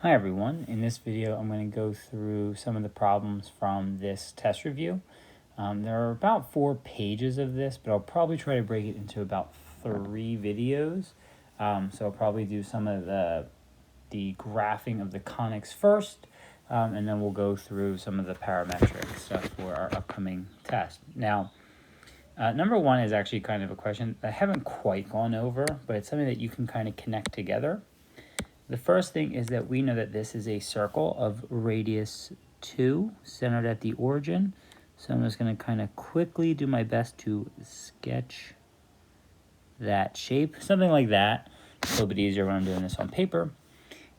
Hi everyone, in this video I'm going to go through some of the problems from this test review. There are about 4 pages of this, but I'll probably try to break it into about 3 videos. So I'll probably do some of the graphing of the conics first, and then we'll go through some of the parametric stuff for our upcoming test. Now, number 1 is actually kind of a question I haven't quite gone over, but it's something that you can kind of connect together. The first thing is that we know that this is a circle of radius 2 centered at the origin. So I'm just going to kind of quickly do my best to sketch that shape, something like that. It's a little bit easier when I'm doing this on paper.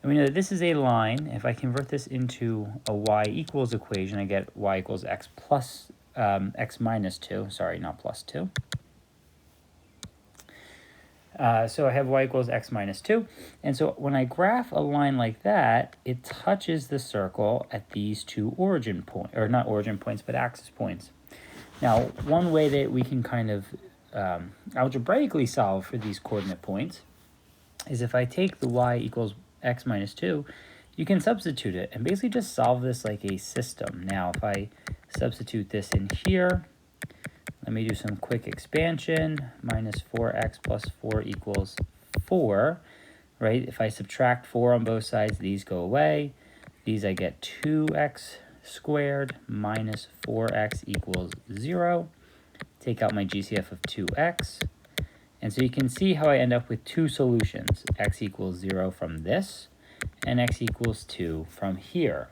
And we know that this is a line. If I convert this into a y equals equation, I get y equals x plus x minus 2. Sorry, not plus 2. So I have y equals x minus 2. And so when I graph a line like that, it touches the circle at these two origin points, or not origin points, but axis points. Now, one way that we can kind of algebraically solve for these coordinate points is if I take the y equals x minus 2, you can substitute it and basically just solve this like a system. Now, if I substitute this in here, let me do some quick expansion. Minus 4x plus 4 equals 4, right? If I subtract 4 on both sides, these go away. These I get 2x squared minus 4x equals 0. Take out my GCF of 2x. And so you can see how I end up with two solutions. X equals 0 from this, and x equals 2 from here.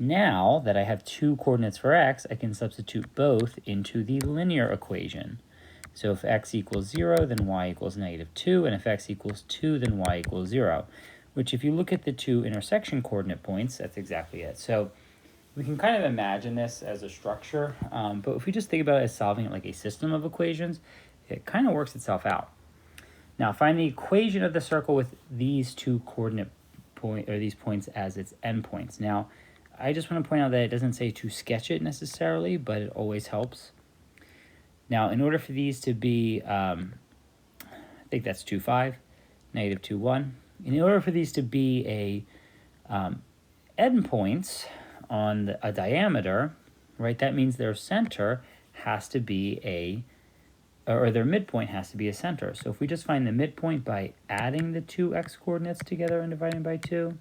Now that I have two coordinates for x, I can substitute both into the linear equation. So if x equals 0, then y equals negative 2, and if x equals 2, then y equals 0, which if you look at the two intersection coordinate points, that's exactly it. So we can kind of imagine this as a structure, but if we just think about it as solving it like a system of equations, it kind of works itself out. Now find the equation of the circle with these two coordinate these points as its endpoints. Now, I just want to point out that it doesn't say to sketch it necessarily, but it always helps. Now, in order for these to be, I think that's 2, 5, negative 2, 1. In order for these to be a endpoints on a diameter, right, that means their center has to be or their midpoint has to be a center. So if we just find the midpoint by adding the two x coordinates together and dividing by 2,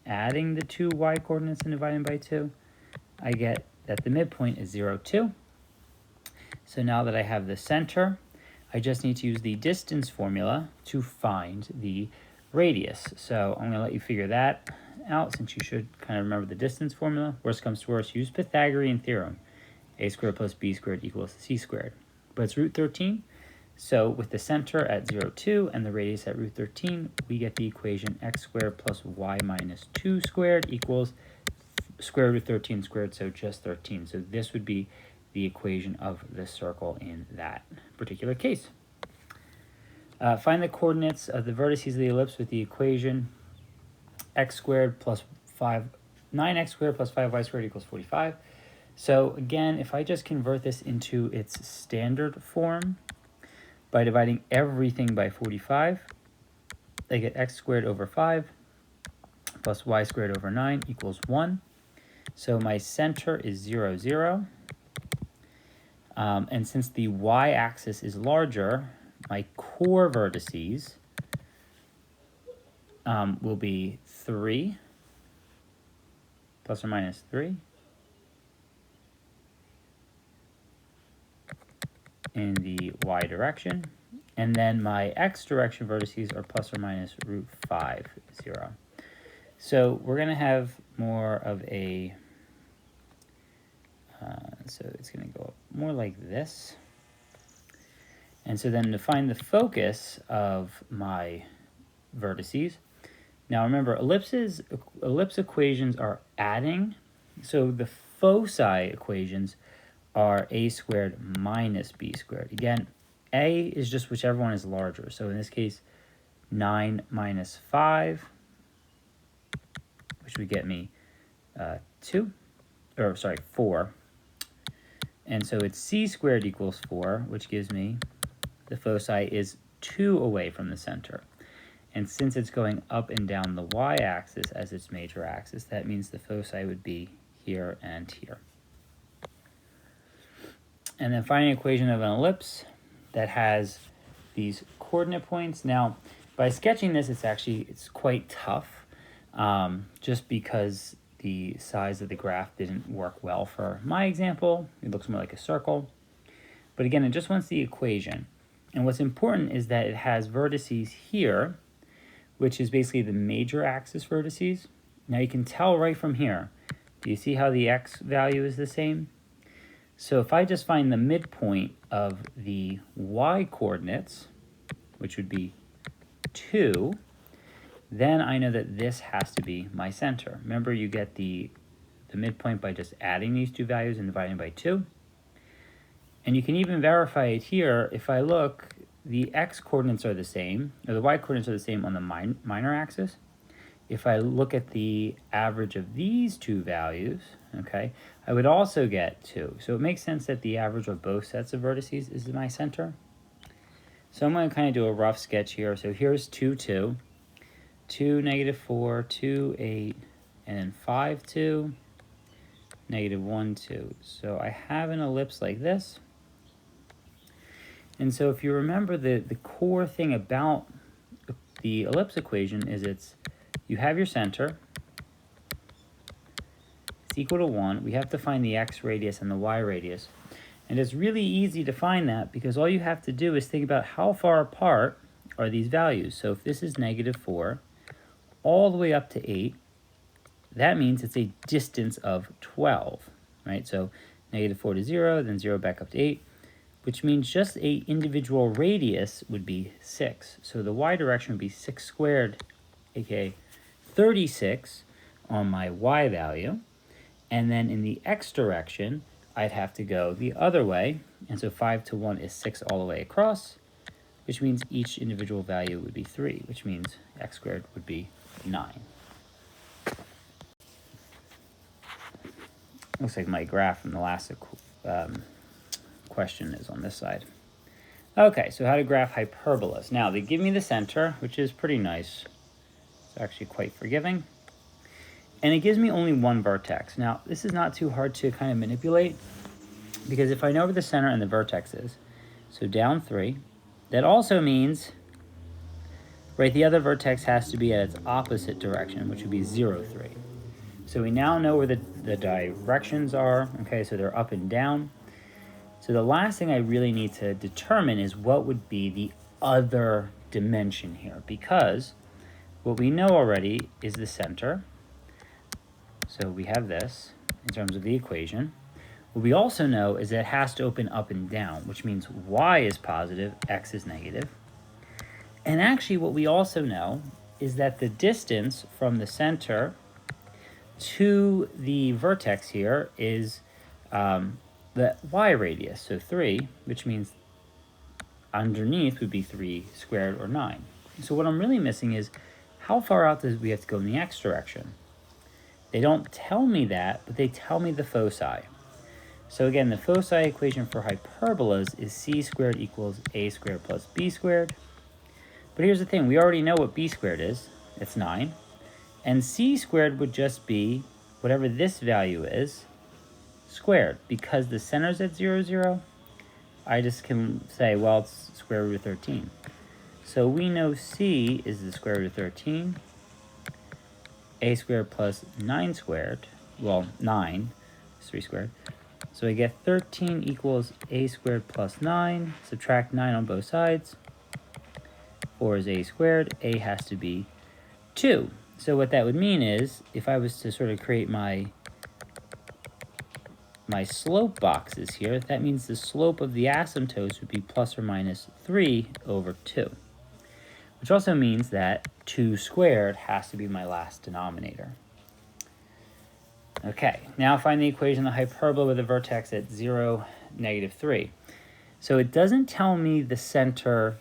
adding the two y coordinates and dividing by 2, I get that the midpoint is 0, 2. So now that I have the center, I just need to use the distance formula to find the radius. So I'm going to let you figure that out since you should kind of remember the distance formula. Worst comes to worst, use Pythagorean theorem. A squared plus b squared equals c squared. But it's root 13. So with the center at 0, 2 and the radius at root 13, we get the equation x squared plus y minus 2 squared equals square root 13 squared, so just 13. So this would be the equation of the circle in that particular case. Find the coordinates of the vertices of the ellipse with the equation x squared plus 9x squared plus 5y squared equals 45. So again, if I just convert this into its standard form, by dividing everything by 45, I get x squared over 5 plus y squared over 9 equals 1. So my center is 0, 0. And since the y-axis is larger, my core vertices will be 3 plus or minus 3 in the y direction, and then my x direction vertices are plus or minus root 5, 0. So we're going to have more of a, so it's going to go up more like this. And so then to find the focus of my vertices, now remember ellipse equations are adding, so the foci equations are a squared minus b squared. Again, a is just whichever one is larger. So in this case, 9 minus 5, which would get me 4. And so it's c squared equals 4, which gives me the foci is 2 away from the center. And since it's going up and down the y-axis as its major axis, that means the foci would be here and here. And then find an equation of an ellipse that has these coordinate points. Now, by sketching this, it's quite tough, just because the size of the graph didn't work well for my example. It looks more like a circle. But again, it just wants the equation. And what's important is that it has vertices here, which is basically the major axis vertices. Now you can tell right from here. Do you see how the x value is the same? So if I just find the midpoint of the y coordinates, which would be 2, then I know that this has to be my center. Remember, you get the midpoint by just adding these two values and dividing by 2. And you can even verify it here. If I look, the x coordinates are the same, or the y coordinates are the same on the minor axis. If I look at the average of these two values, okay, I would also get 2. So it makes sense that the average of both sets of vertices is my center. So I'm going to kind of do a rough sketch here. So here's 2, 2, 2, negative 4, 2, 8, and then 5, 2, negative 1, 2. So I have an ellipse like this. And so if you remember, the core thing about the ellipse equation is you have your center, it's equal to 1. We have to find the x radius and the y radius. And it's really easy to find that because all you have to do is think about how far apart are these values. So if this is negative 4 all the way up to 8, that means it's a distance of 12, right? So negative 4 to 0, then 0 back up to 8, which means just a individual radius would be 6. So the y direction would be 6 squared, aka 36 on my y value. And then in the x direction, I'd have to go the other way. And so 5 to 1 is 6 all the way across, which means each individual value would be 3, which means x squared would be 9. Looks like my graph from the last question is on this side. Okay, so how to graph hyperbolas. Now, they give me the center, which is pretty nice. It's actually quite forgiving. And it gives me only one vertex. Now, this is not too hard to kind of manipulate, because if I know where the center and the vertex is, so down 3, that also means, right, the other vertex has to be at its opposite direction, which would be 0, 3. So we now know where the directions are, okay, so they're up and down. So the last thing I really need to determine is what would be the other dimension here, because what we know already is the center. So we have this in terms of the equation. What we also know is that it has to open up and down, which means y is positive, x is negative. And actually what we also know is that the distance from the center to the vertex here is the y radius, so 3, which means underneath would be 3 squared, or 9. So what I'm really missing is how far out do we have to go in the x direction? They don't tell me that, but they tell me the foci. So again, the foci equation for hyperbolas is c squared equals a squared plus b squared. But here's the thing, we already know what b squared is. It's 9. And c squared would just be whatever this value is squared. Because the center's at 0, 0, I just can say, well, it's square root of 13. So we know c is the square root of 13. A squared plus 9 squared, well, 9 is 3 squared. So I get 13 equals a squared plus 9. Subtract 9 on both sides. 4 is a squared. A has to be 2. So what that would mean is, if I was to sort of create my slope boxes here, that means the slope of the asymptotes would be plus or minus 3 over 2. Which also means that 2 squared has to be my last denominator. Okay, now find the equation of the hyperbola with a vertex at 0, negative 3. So it doesn't tell me the center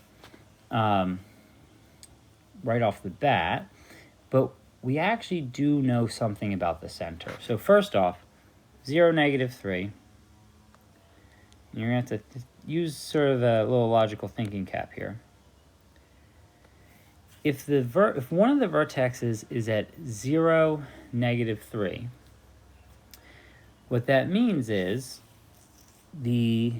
right off the bat, but we actually do know something about the center. So first off, 0, negative 3. You're going to have to use sort of a little logical thinking cap here. if one of the vertexes is at 0, -3, what that means is the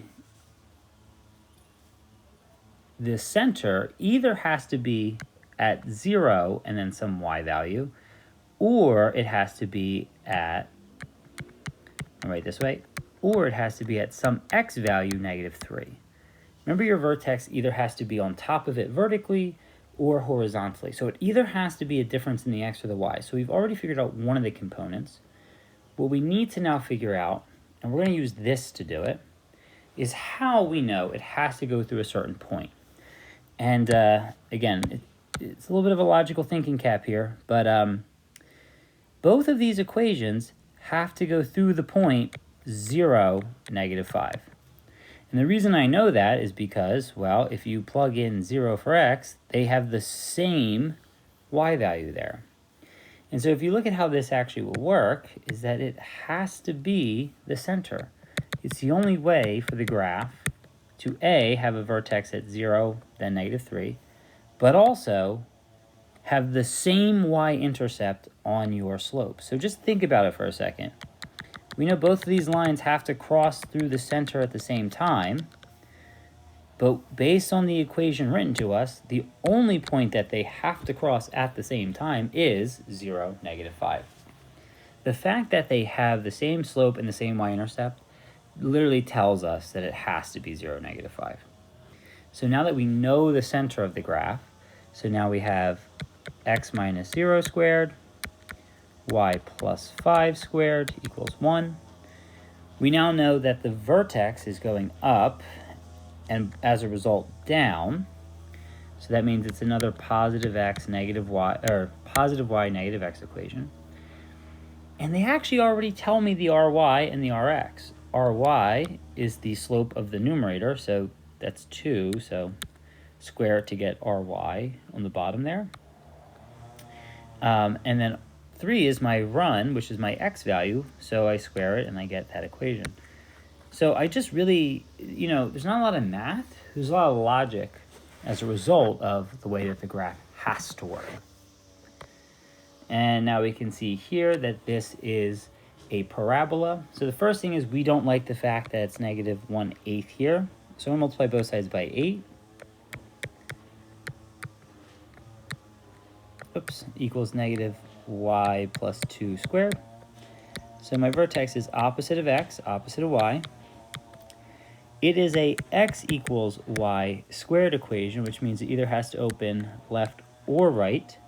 center either has to be at 0 and then some y value, or it has to be at, I'll write this way, or it has to be at some x value -3. Remember, your vertex either has to be on top of it vertically or horizontally. So it either has to be a difference in the x or the y. So we've already figured out one of the components. What we need to now figure out, and we're going to use this to do it, is how we know it has to go through a certain point. And again, it's a little bit of a logical thinking cap here, but both of these equations have to go through the point 0, -5. And the reason I know that is because, well, if you plug in 0 for x, they have the same y value there. And so if you look at how this actually will work, is that it has to be the center. It's the only way for the graph to A, have a vertex at 0, then -3, but also have the same y-intercept on your slope. So just think about it for a second. We know both of these lines have to cross through the center at the same time, but based on the equation written to us, the only point that they have to cross at the same time is 0, -5. The fact that they have the same slope and the same y-intercept literally tells us that it has to be 0, -5. So now that we know the center of the graph, so now we have x minus 0 squared, y plus 5 squared equals 1. We now know that the vertex is going up and as a result down. So that means it's another positive x, negative y, or positive y, negative x equation. And they actually already tell me the ry and the rx. Ry is the slope of the numerator, so that's 2, so square it to get ry on the bottom there. And then 3 is my run, which is my x value, so I square it and I get that equation. So I just really, there's not a lot of math, there's a lot of logic as a result of the way that the graph has to work. And now we can see here that this is a parabola. So the first thing is we don't like the fact that it's -1/8 here. So I'm going to multiply both sides by 8. Oops, equals -y plus 2 squared. So my vertex is opposite of x, opposite of y. It is a x equals y squared equation, which means it either has to open left or right.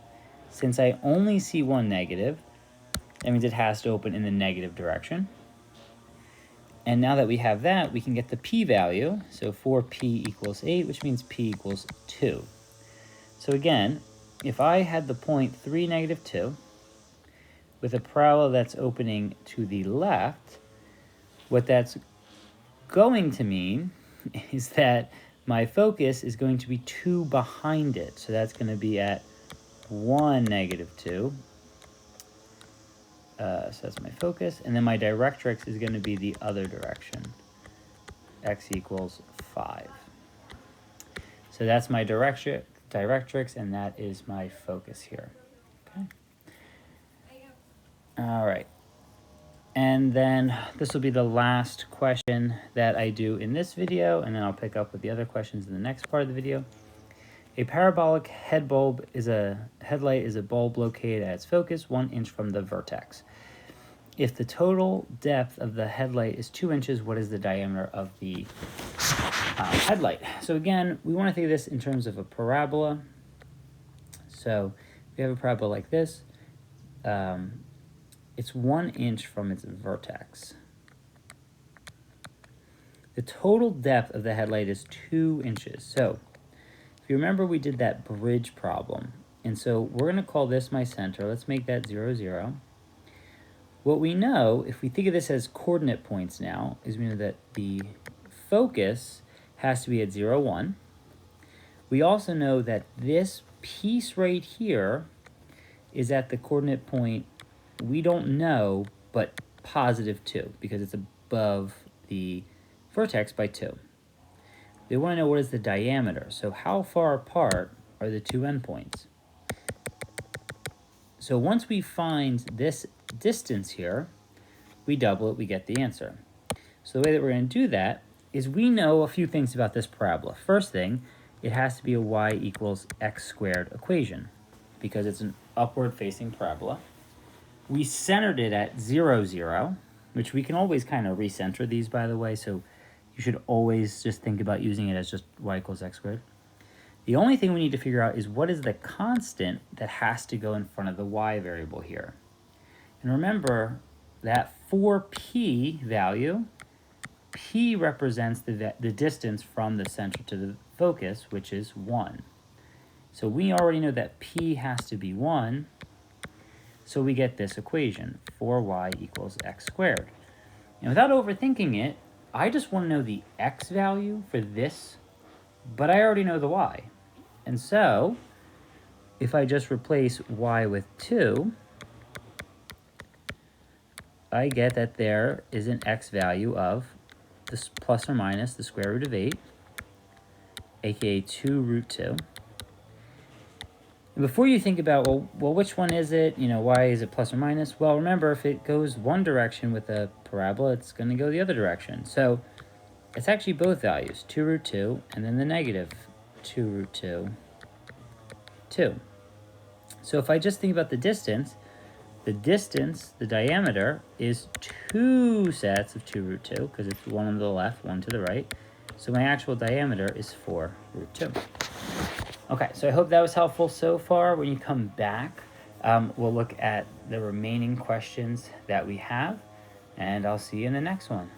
Since I only see one negative, that means it has to open in the negative direction. And now that we have that, we can get the p-value. So 4p equals 8, which means p equals 2. So again, if I had the point 3, -2, with a parabola that's opening to the left, what that's going to mean is that my focus is going to be 2 behind it. So that's going to be at 1, -2. So that's my focus. And then my directrix is going to be the other direction. X equals 5. So that's my directrix, and that is my focus here. Okay. All right. And then this will be the last question that I do in this video, and then I'll pick up with the other questions in the next part of the video. A parabolic headlight is a bulb located at its focus 1 inch from the vertex. If the total depth of the headlight is 2 inches, what is the diameter of the headlight? So again, we want to think of this in terms of a parabola. So if you have a parabola like this, it's 1 inch from its vertex. The total depth of the headlight is 2 inches. So if you remember, we did that bridge problem. And so we're going to call this my center. Let's make that 0, 0. What we know, if we think of this as coordinate points now, is we know that the focus has to be at 0, 1. We also know that this piece right here is at the coordinate point we don't know, but positive 2, because it's above the vertex by 2. We want to know what is the diameter. So how far apart are the two endpoints? So once we find this distance here, we double it, we get the answer. So the way that we're going to do that is we know a few things about this parabola. First thing, it has to be a y equals x squared equation because it's an upward facing parabola. We centered it at 0, 0, which we can always kind of recenter these, by the way, so you should always just think about using it as just y equals x squared. The only thing we need to figure out is what is the constant that has to go in front of the y variable here. And remember that for p value, p represents the distance from the center to the focus, which is 1. So we already know that p has to be 1, so we get this equation, 4y equals x squared. And without overthinking it, I just want to know the x value for this, but I already know the y. And so, if I just replace y with 2, I get that there is an x value of this plus or minus the square root of 8, aka 2 root 2. And before you think about, well, which one is it? Why is it plus or minus? Well, remember, if it goes one direction with a parabola, it's going to go the other direction. So it's actually both values, 2 root 2, and then the negative 2 root 2, 2. So if I just think about the distance, the diameter, is 2 sets of 2 root 2, because it's one on the left, one to the right. So my actual diameter is 4 root 2. Okay, so I hope that was helpful so far. When you come back, we'll look at the remaining questions that we have, and I'll see you in the next one.